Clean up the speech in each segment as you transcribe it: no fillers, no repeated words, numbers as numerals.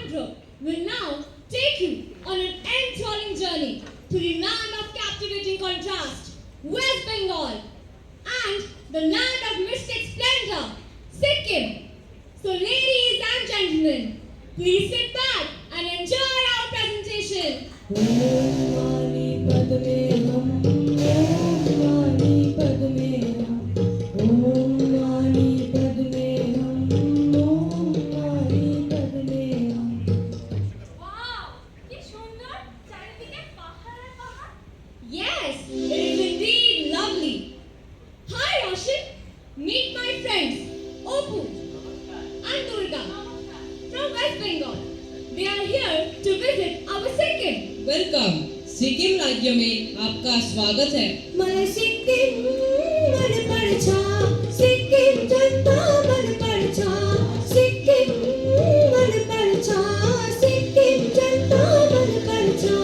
group will now take you on an enthralling journey to the land of captivating contrast, West Bengal, and the land of mystic splendor, Sikkim. So ladies and gentlemen, please sit back and enjoy our presentation. Yes, it is indeed lovely. Hi Roshan, meet my friends Opu and Durga from West Bengal. They are here to visit our Sikkim. Welcome Sikkim राज्य में आपका स्वागत है। मन सिक्किम मन परछा, सिक्किम जनता मन परछा, सिक्किम मन परछा, सिक्किम जनता मन परछा,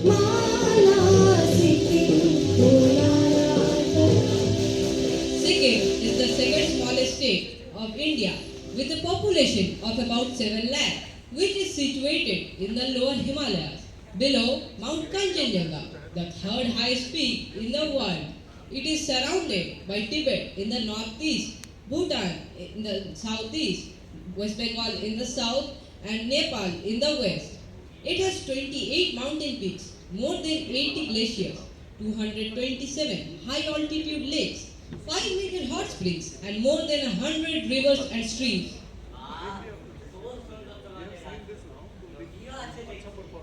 माला Sikkim बोलाया। Sikkim is the second smallest state of India with a population of about 7 lakh, which is situated in the lower Himalayas below Mount Kanchenjunga, the third highest peak in the world. It is surrounded by Tibet in the northeast, Bhutan in the southeast, West Bengal in the south, and Nepal in the west. It has 28 mountain peaks, more than 80 glaciers, 227 high-altitude lakes, 5 major hot springs, and more than 100 rivers and streams.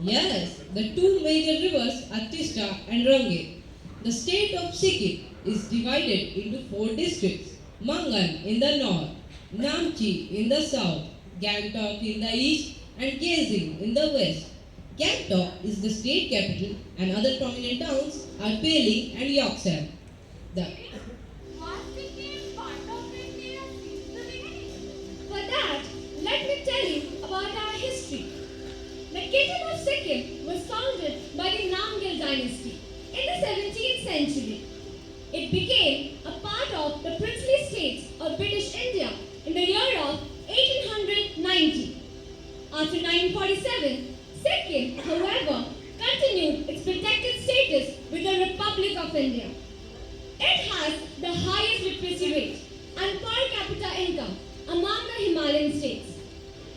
Yes, the two major rivers are Tista and Range. The state of Sikkim is divided into 4 districts: Mangan in the north, Namchi in the south, Gangtok in the east, and Gezing in the west. Gangtok is the state capital, and other prominent towns are Pailing and Yoksam. The For that, let me tell you about our history. The kingdom of Sikkim was founded by the Namgyal dynasty in the 17th century. It became a part of the princely states of British India in the year of 1890. After 1947, Sikkim, however, continued its protected status with the Republic of India. It has the highest literacy rate and per capita income among the Himalayan states.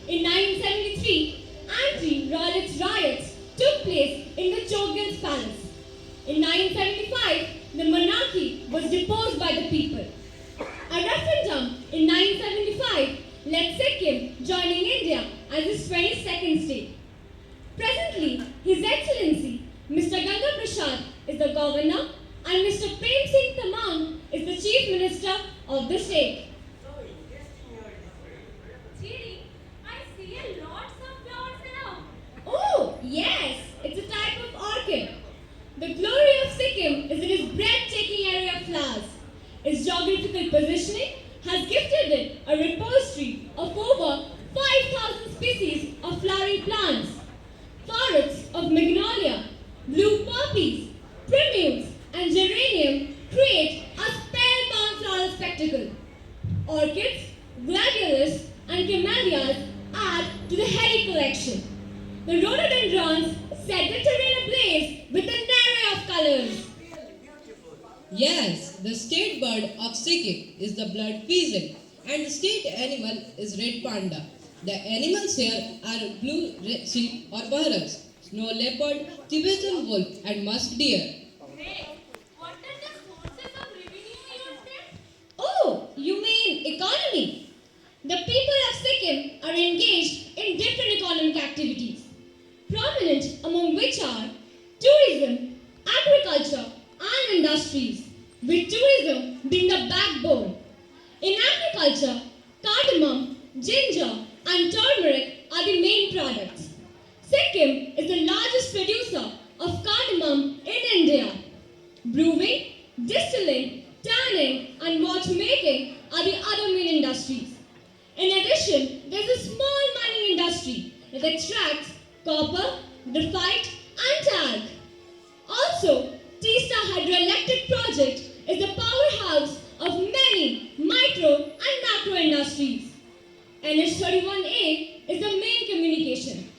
In 1973, anti-riots took place in the Chogils Palace. In 1975, the monarchy was deposed by the people. A referendum in 1975 led Sikkim joining India as its 22nd state. Presently, His Excellency Mr. Ganga Prasad is the governor and Mr. Prem Singh Tamang is the chief minister of the state. Oh, yes, it's a type of orchid. The glory of Sikkim is in its breathtaking area of flowers. Its geographical positioning has gifted it a repository of over 5,000 species of flowering plants. Forests of magnolia, blue poppies, primrose, and geranium create a spellbound floral spectacle. Orchids, gladiolus, and camellias add to the heady collection. The rhododendrons set the terrain ablaze with an array of colors. Yes, the state bird of Sikkim is the blood pheasant, and the state animal is red panda. The animals here are blue sheep or bahraks, snow leopard, Tibetan wolf, and musk deer. What are the sources of revenue in your state? Oh, you mean economy? The people of Sikkim are engaged in different economic activities, prominent among which are tourism, agriculture, and industries, with tourism being the backbone. In agriculture, cardamom, ginger, and turmeric are the main products. Sikkim is the largest producer of cardamom in India. Brewing, distilling, tanning, and watchmaking are the other main industries. In addition, there is a small mining industry that extracts copper, graphite, and talc. Also, Teesta Hydroelectric Project is the powerhouse of many micro and macro industries. NH31A is the main communication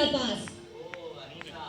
Nalanda Pass. ओह अच्छा,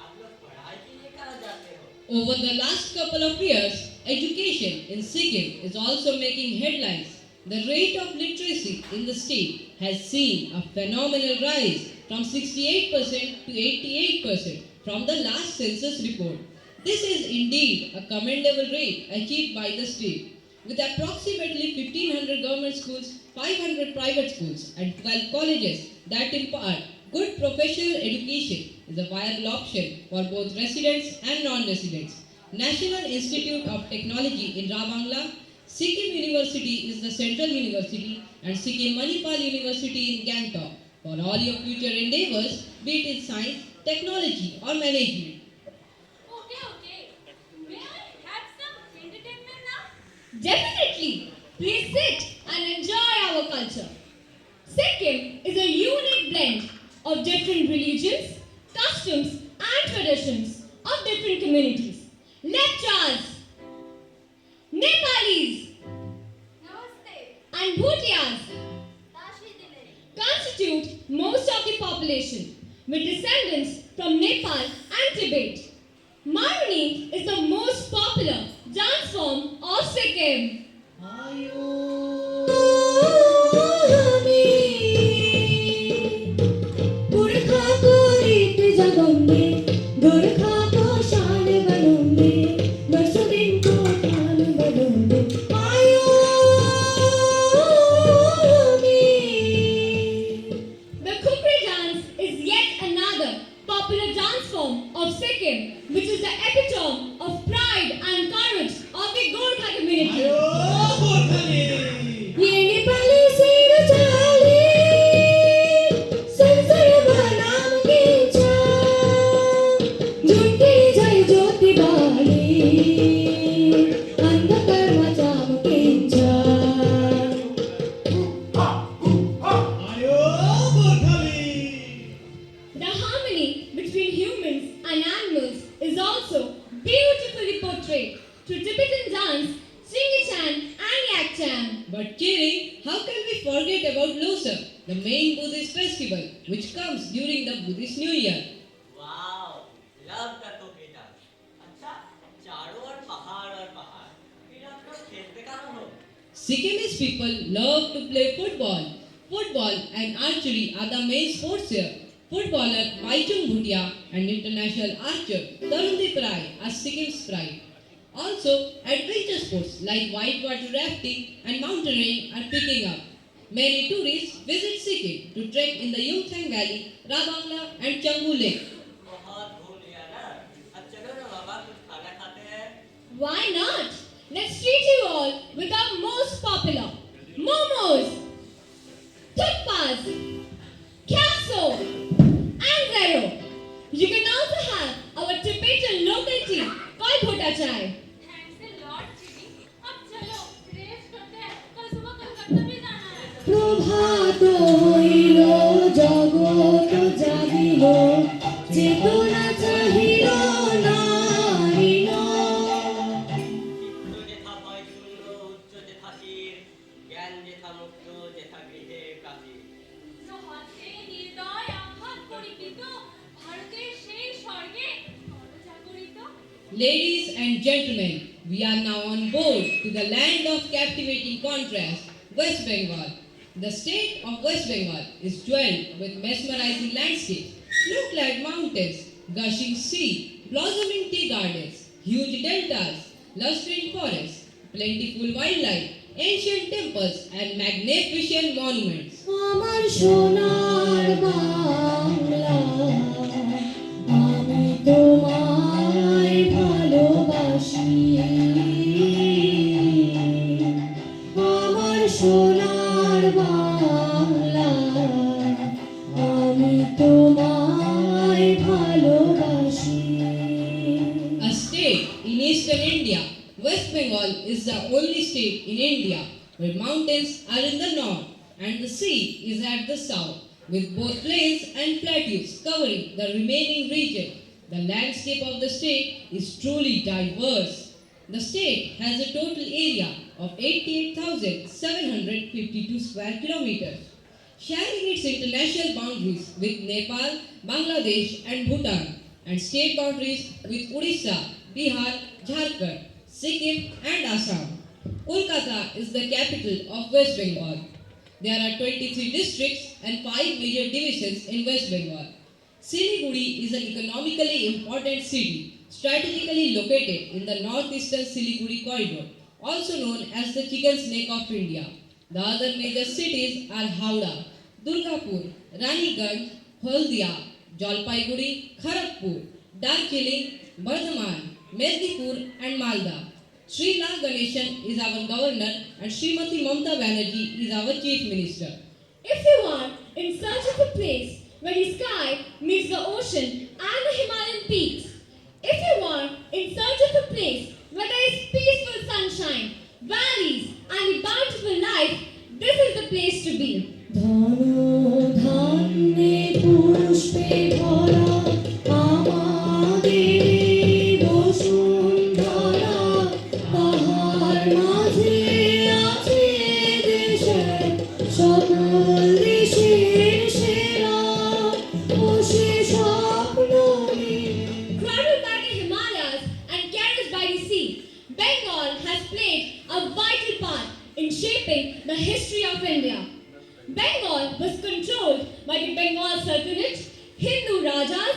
आप लोग पढ़ाई के लिए कहाँ जाते हो? Over the last couple of years, education in Sikkim is also making headlines. The rate of literacy in the state has seen a phenomenal rise from 68% to 88% from the last census report. This is indeed a commendable rate achieved by the state. With approximately 1500 government schools, 500 private schools, and 12 colleges that impart good professional education is a viable option for both residents and non-residents. National Institute of Technology in Ravangla, Sikkim University is the central university, and Sikkim Manipal University in Gangtok. For all your future endeavors, be it in science, technology, or management. Okay. May I have some entertainment now? Definitely. Please sit and enjoy our culture. Sikkim is a unique blend of different religions, customs, and traditions of different communities. Lepchas, Nepalis, Namaste. and Bhutias Tashi Dineri. constitute most of the population, with descendants from Nepal and Tibet. Maruni is the most popular dance form of Sikkim. पुरखा को रीत जगोंगे गोरखा को शान बनोंगे नसुदीन को खान बनोंगे आयो The Khupri dance is yet another popular dance form of Sikkim, which is the epitome of pride and courage of the Gorkha community. ये Nepali said चाली संसार बनाम किन्छ झुन्के झै ज्योति बाली अन्धकारमा चम्किन्छ The harmony between humans and animals is also beautifully portrayed through Tibetan dance, Singichan and Yakchan. But Kiri, how can we forget about Losar, the main Buddhist festival, which comes during the Buddhist New Year? Wow, love the टोपी dance. अच्छा, चारों ओर पहाड़, फिर आप लोग खेलते कहाँ हो? Sikkimese people love to play football. Football and archery are the main sports here. Footballer Baichung Bhutia and international archer Tarundeep Rai are Sikkim's pride. Also, adventure sports like whitewater rafting and mountaineering are picking up. Many tourists visit Sikkim to trek in the Yungthang Valley, Rabangla and Changu Lake. बहुत भूल लिया ना। अब चलो ना बाबा, कुछ खाना खाते हैं। Why not? Let's treat you all with our most popular momos, thukpas, capso, and zero. You can also have our Tibetan local tea called bhota chai. Thanks a lot, Chidi. अब चलो रेस करते हैं। कल सुबह कलकत्ता भी जाना है। প্রভাত হইল জগৎ জাগিল চেতনা চাহিল নাহিল চিত্ত যেথা পায় শূন্য, উচ্চ যেথা শির, জ্ঞান যেথা মুক্ত, যেথা গৃহে কাশীর। সহজে নির্দয় আঘাত পরিকৃত ভারতের সেই স্বর্গে করজাগরিত। Ladies and gentlemen, we are now on board to the land of captivating contrast, West Bengal. The state of West Bengal is dwelled with mesmerizing landscapes, snow-clad mountains, gushing sea, blossoming tea gardens, huge deltas, lush forests, plentiful wildlife, ancient temples, and magnificent monuments. আমার সোনার বাংলা আমি তোমায় ভালোবাসি আমার সোনার বাংলা আমি তোমায় ভালোবাসি A state in eastern India, West Bengal is the only state in India where mountains are in the north and the sea is at the south, with both plains and plateaus covering the remaining region. The landscape of the state is truly diverse. The state has a total area of 88,752 square kilometers. sharing its international boundaries with Nepal, Bangladesh, and Bhutan, and state boundaries with Odisha, Bihar, Jharkhand, Sikkim, and Assam. Kolkata is the capital of West Bengal. There are 23 districts and 5 major divisions in West Bengal. Siliguri is an economically important city, strategically located in the northeastern Siliguri corridor, also known as the chicken snake of India. The other major cities are Howrah, Durgapur, Raniganj, Haldia, Jalpaiguri, Kharagpur, Darjeeling, Bardhaman, Medipur, and Malda. Sri La Ganeshan is our governor and Srimati Mamta Banerjee is our chief minister. If you are in search of a place where the sky meets the ocean and the Himalayan peaks, if you are in search of a place where there is peaceful sunshine, valleys, and a bountiful life, this is the place to be. ধন ধান্যে পুষ্পে ভরা আমাদের বসুন্ধরা, তাহার মাঝে আছে দেশের সকল দেশের সেরা, ও সে স্বপ্ন নিয়ে Cradled by the Himalayas and carried by the sea, Bengal has played a vital part in shaping the history of India. Bengal was controlled by the Bengal Sultanate, Hindu Rajas,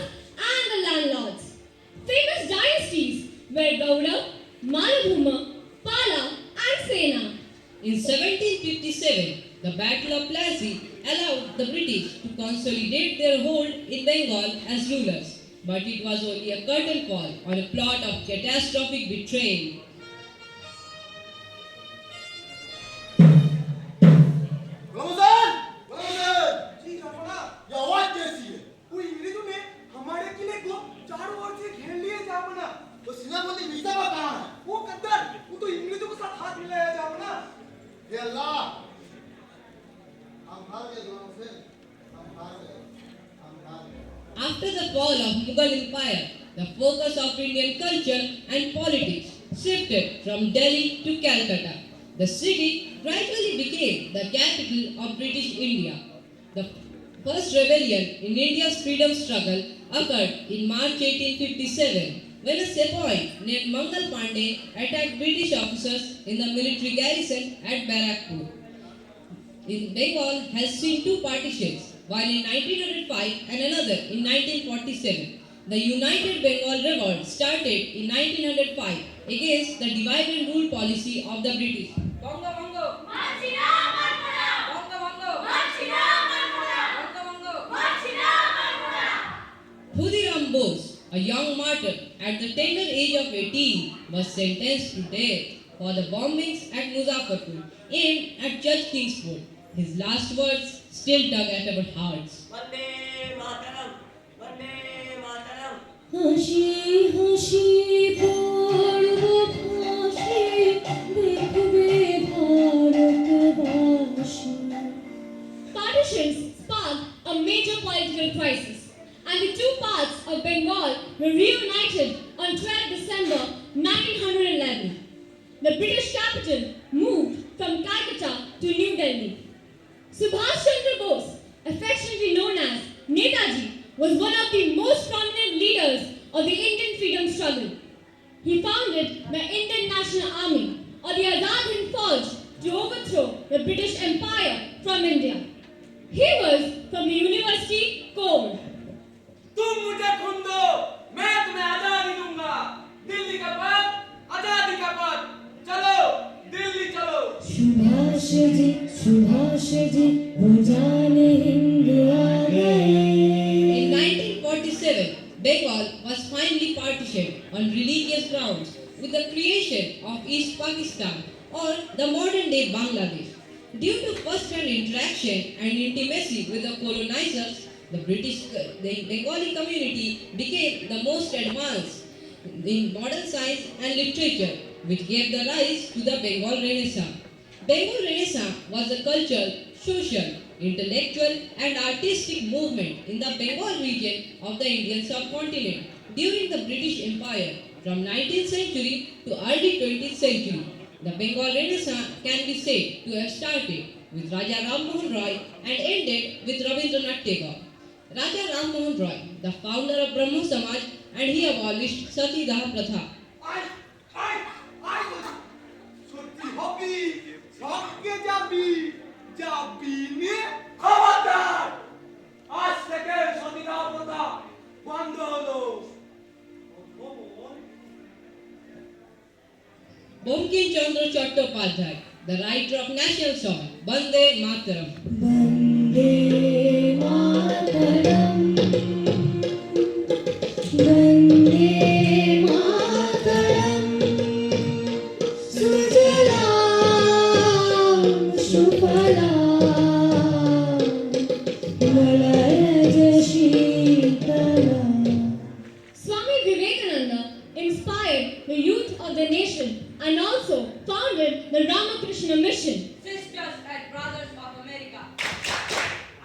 and the landlords. Famous dynasties were Gauda, Malabhuma, Pala, and Sena. In 1757, the Battle of Plassey allowed the British to consolidate their hold in Bengal as rulers, but it was only a curtain call on a plot of catastrophic betrayal. Ramzan Ramzan जी जापना ये आवाज कैसी है वो अंग्रेजों ने हमारे किले को चारों ओर से घेर लिए जापना तो सेनापति मीर्जावा कहाँ है वो गद्दार वो तो अंग्रेजों के साथ हाथ मिलाया जापना हे अल्लाह हम हार गए दोनों से हम हार गए After the fall of Mughal Empire, the focus of Indian culture and politics shifted from Delhi to Calcutta. The city gradually became the capital of British India. The first rebellion in India's freedom struggle occurred in March 1857 when a sepoy named Mangal Pandey attacked British officers in the military garrison at Barakpur. Bengal has seen two partitions, one in 1905 and another in 1947. The United Bengal Revolt started in 1905 against the divide and rule policy of the British. Bongo, bongo. Bongo, bongo. Bongo, bongo. Khudiram Bose, a young martyr at the tender age of 18, was sentenced to death for the bombings at Muzaffarpur aimed at Judge Kingsford. His last words still tug at our hearts. Vande Mataram Vande Mataram হাসি হাসি পড়ব ফাঁসি, দেখবে ভারতবাসী। Partitions sparked a major political crisis, and the two parts of Bengal were reunited on 12 December 1911. The British capital moved from Calcutta to New Delhi. Subhash Chandra Bose, affectionately known as Netaji, was one of the most prominent leaders of the Indian freedom struggle. He founded the Indian National Army, or the Azad Hind Fauj, to overthrow the British Empire from India. He was from the University Code. तुम मुझे खून दो मैं तुम्हें आजादी दूंगा दिल्ली का पद आजादी का पद चलो दिल्ली चलो सुभाष जी वो जाने हिंद आ गए। In 1947, Bengal was finally partitioned on religious grounds with the creation of East Pakistan or the modern-day Bangladesh. Due to first-hand interaction and intimacy with the colonizers, the Bengali community became the most advanced in modern science and literature, which gave the rise to the Bengal Renaissance. Bengal Renaissance was a cultural, social, intellectual and artistic movement in the Bengal region of the Indian subcontinent during the British Empire from 19th century to early 20th century. The Bengal Renaissance can be said to have started with Raja Ram Mohan Roy and ended with Rabindranath Tagore. Raja Ram Mohan Roy, the founder of Brahmo Samaj, and he abolished Sati Daha Pratha. I I I বলছি সত্যি হবি সবকে যাবি যাবি নে খবরদার আজ থেকে সতীদাহ প্রথা বন্ধ হলো ভগবান Bankim Chandra Chattopadhyay, the writer of national song Bande Mataram. Vande Mataram Vande Mataram सुजलां सुफलां मलयज शीतलाम्. Swami Vivekananda inspired the youth of the nation and also founded the Ramakrishna Mission. Sisters and brothers of America,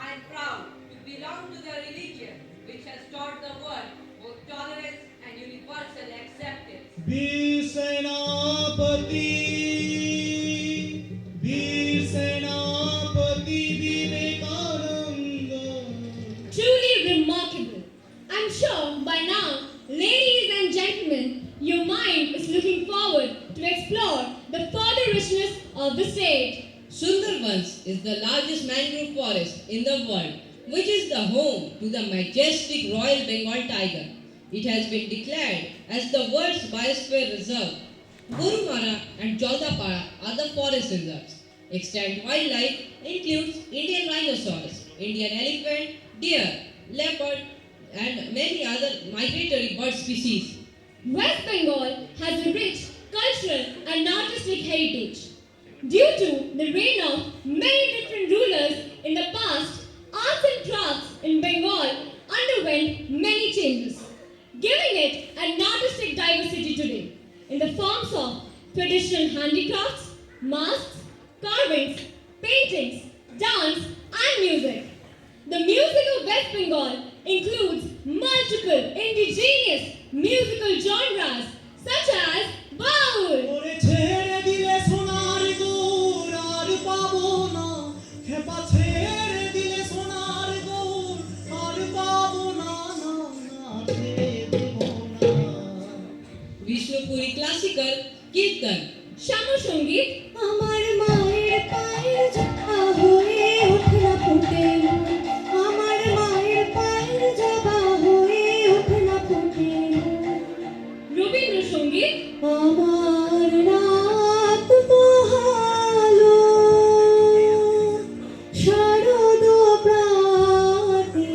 I am proud to belong to the religion which has taught the world both tolerance and universal acceptance. वीर सेनापति Vivekananda. Truly remarkable. I'm sure by now, ladies and gentlemen, your mind is looking forward to explore the further richness of the state. Sundarbans is the largest mangrove forest in the world, which is the home to the majestic Royal Bengal tiger. It has been declared as the world's biosphere reserve. Gurumara and Jaldapara are the forest reserves. Extant wildlife includes Indian rhinoceros, Indian elephant, deer, leopard, and many other migratory bird species. West Bengal has a rich cultural and artistic heritage. Due to the reign of many different rulers in the past, arts and crafts in Bengal underwent many changes, giving it an artistic diversity today in the forms of traditional handicrafts, masks, carvings, paintings, dance, and music. The music of West Bengal includes multiple indigenous musical genres such as Baul, ওরে ছেড়ে দিলে সোনার গৌর আর পাবো না, খেপা ছেড়ে দিলে সোনার গৌর আর পাবো না, না না ছেড়ে দেবো না. Vishnupuri classical Kirtan. Shamu Sangit, আমার মায়ের পায়ের জবা হয়ে ওঠে না ফুটে মন, আমার মায়ের পায়ের জবা হয়ে ওঠে না ফুটে মন. Rabindra Sangit, আমার রাত পোহালো শারদ প্রাতে,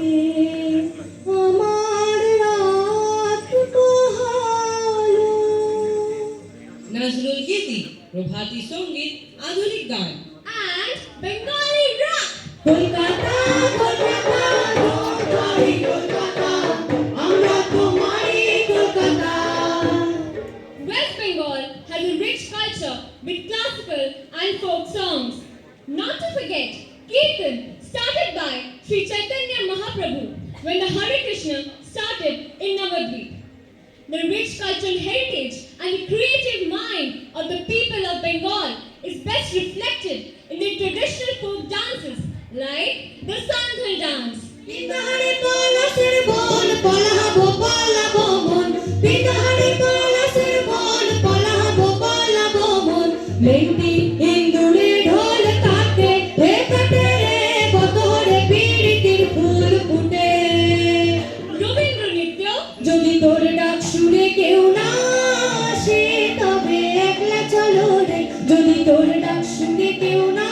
আমার রাত পোহালো. Nazrul Giti, Prabhati Songit, Adhunik Gan. and Bengali Rock. Kolkata Kolkata তোমারই কলকাতা, আমরা তোমারই Kolkata. West Bengal has a rich culture with classical and folk songs. Not to forget, Kirtan started by Sri Chaitanya Mahaprabhu when the Hare Krishna started in Navadvip. The rich cultural heritage and the creative mind of the people of Bengal is best reflected in their traditional folk dances like the Sandhal dance. পিতাহারে পলাশের বন পলাবো পলাবো মন, পিতাহারে পলাশের বন পলাবো পলাবো মন. Mentee ইন্দুরে ঢোল কাটে হে কাটে রে বতরে পিরিতির ফুল ফুটে. Rabindra Nitya, যদি তোর ডাক শুনে কেউ না আসে তবে একলা চলো রে, যদি তোর ডাক শুনে কেউ না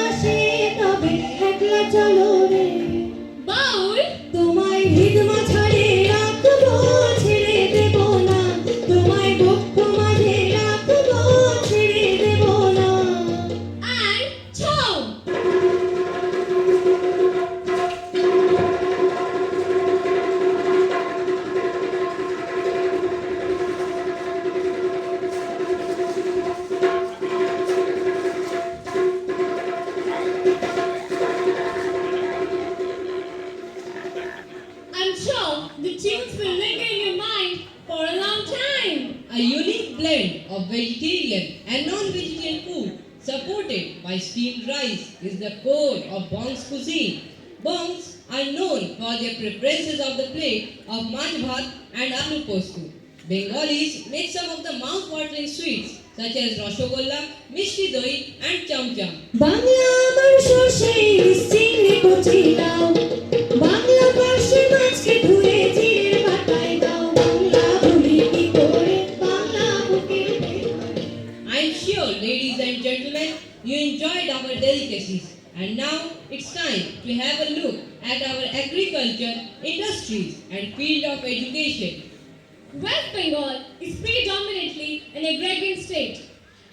আসে তবে একলা চলো রে. Baul, তোমায় হৃদমা ছাড়ে রাখবো ছেড়ে দেব না, তোমায় বক্ষ মাঝে রাখবো ছেড়ে দেব না. and Chau. I'm sure the tunes will linger in your mind for a long time. A unique blend of vegetarian and non-vegetarian food supported by steamed rice, is the core of Bong's cuisine. Bongs are known for their preferences of the plate of Mach Bhat and Aloo Postu. Bengalis make some of the mouth-watering sweets such as Rashogolla, Mishti Doi and Cham Cham. Bangla আমার সর্ষে চিংড়ি কচি দাও বাংলা পার্শে মাছকে ধুয়ে জিরের পাতায় দাও বাংলা ভুলি কি করে বাংলা বুকের ভেতরে I'm sure, ladies and gentlemen, you enjoyed our delicacies. And now it's time to have a look at our agriculture, industries and field of education. West Bengal is predominantly an agrarian state,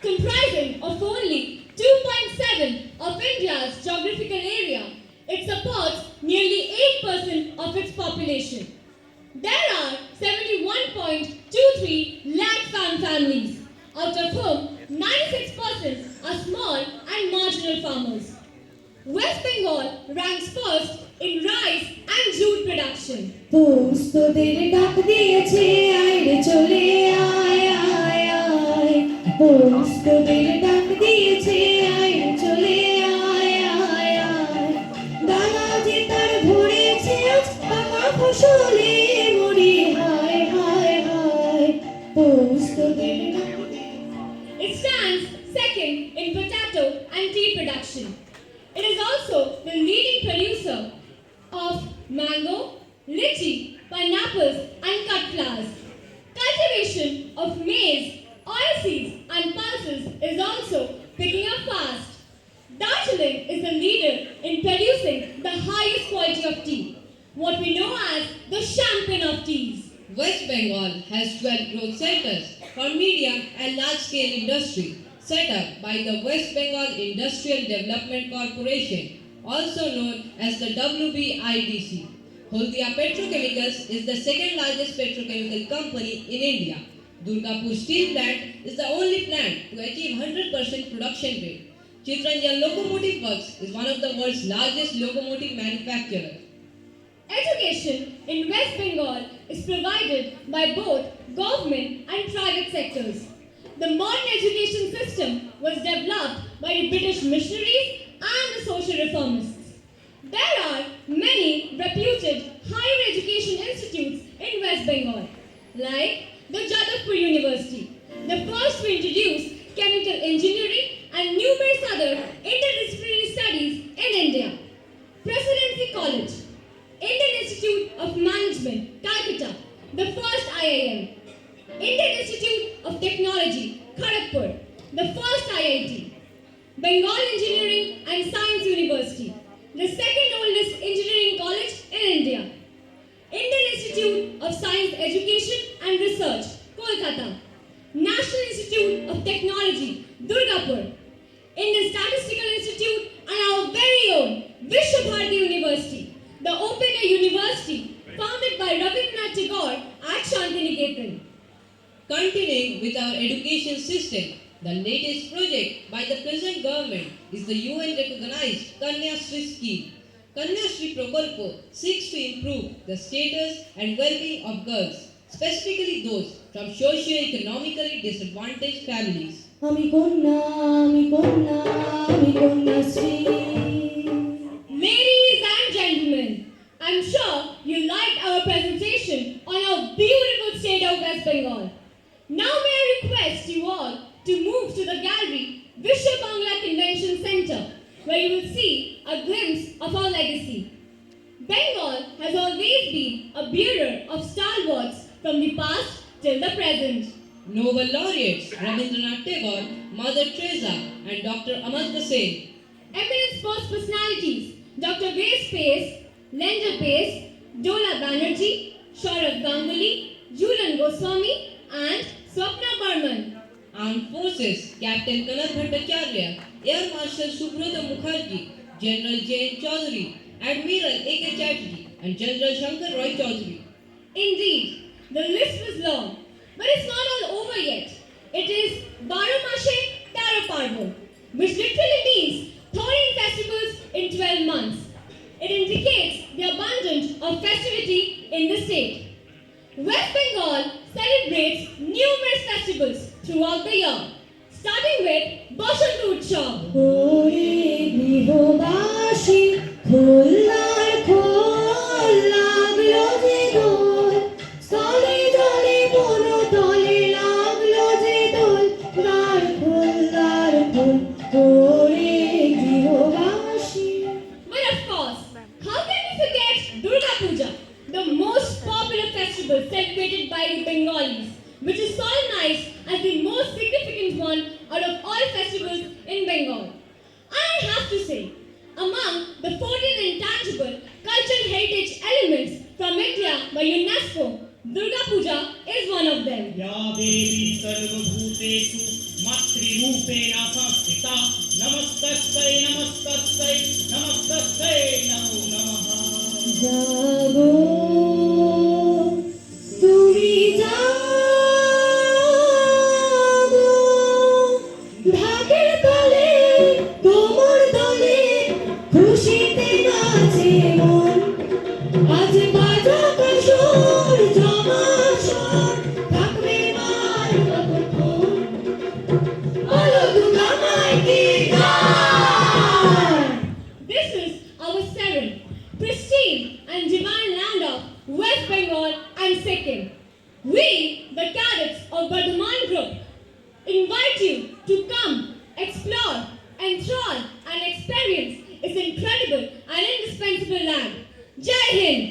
comprising of only 2.7 of India's geographical area. It supports nearly 8% of its population. There are 71.23 lakh farm families, out of whom 96% are small and marginal farmers. West Bengal ranks first in rice and jute production. পোস্তদের ডাক দিয়েছে আয় রে চলে আয় আয় আয় পোস্তদের ডাক দিয়েছে আয় রে চলে আয় আয় আয় দানা যে তার ভরেছে আজ পাকা ফসলে মরি হায় হায় হায় পোস্তদের ডাক It stands second in potato and tea production. It is also the leading producer of mango, lychee, pineapples and cut flowers. Cultivation of maize, oilseeds and pulses is also picking up fast. Darjeeling is the leader in producing the highest quality of tea, what we know as the champagne of teas. West Bengal has 12 growth centers for medium and large-scale industry set up by the West Bengal Industrial Development Corporation, also known as the WBIDC. Haldia Petrochemicals is the second largest petrochemical company in India. Durgapur Steel Plant is the only plant to achieve 100% production rate. Chittaranjan Locomotive Works is one of the world's largest locomotive manufacturers. Education in West Bengal is provided by both government and private sectors. The modern education system was developed by the British missionaries and the social reformists. There are many reputed higher education institutes in West Bengal, like the Jadavpur University, the first to introduce chemical engineering and numerous other interdisciplinary studies in India. Presidency College, Indian Institute of Management, Calcutta, the first IIM. Indian Institute of Technology, Kharagpur, the first IIT. Bengal Engineering and Science University, the second oldest engineering college in India. Indian Institute of Science Education and Research, Kolkata. National Institute of Technology, Durgapur. Indian Statistical Institute and our very own Vishwabharati University, the open air university founded by Rabindranath Tagore at Shantiniketan. Continuing with our education system, the latest project by the present government is the UN-recognized Kanya Shri scheme. Kanya Shri Prakalpo seeks to improve the status and well-being of girls, specifically those from socio-economically disadvantaged families. আমি কন্যা আমি কন্যা আমি Kanyashree Ladies and gentlemen, I'm sure you liked our presentation on our beautiful state of West Bengal. Now may I request you all to move to the gallery Vishwa Bangla Convention Center, where you will see a glimpse of our legacy. Bengal has always been a bearer of stalwarts from the past till the present. Nobel laureates Rabindranath Tagore, Mother Teresa and Dr. Amartya Sen. Eminent sports personalities Dr. Grace Pace, Lender Pace, Dola Banerjee, Shaurav Ganguly, Julan Goswami and Swapna Burman. Armed Forces Captain Kanat Bhattacharya, Air Marshal Subrata Mukherjee, General J.N. Chaudhary, Admiral A.K. Chatterjee and General Shankar Roy Chaudhary. Indeed, the list was long, but it's not all over yet. It is Baro Mashe Taro Parvo, which literally means 13 festivals in 12 months. It indicates the abundance of festivity in the state. West Bengal celebrates numerous festivals throughout the year, starting with Boshantu Utsav. ওরে গৃহবাসী খোল্লার খোল লাগলো যে দোল স্থলে জলে বনতলে লাগলো যে দোল দ্বার খোল ওরে গৃহবাসী But of course, how can we forget Durga Puja, the most popular festival celebrated by the Bengalis, which is solemnized as the most significant one out of all festivals in Bengal. I have to say, among the 14 intangible cultural heritage elements from India by UNESCO, Durga Puja is one of them. या देवी सर्वभूतेषु मातृरूपेण संस्थिता नमस्तस्यै नमस्तस्यै नमस्तस्यै नमो नमः জাগো তুমি জাগো ঢাকের তলে তোমার দলে খুশিতে নাচে মন আজ বাজাক সুর জমা সুর থাকবে মার কতক্ষণ বলো দুর্গা মাইকে গান This is our seventh pristine and divine land of West Bengal and Sikkim. We, the cadets of Bardhaman Group, invite you to come, explore, enthrall, and experience its incredible and indispensable land. Jai Hind!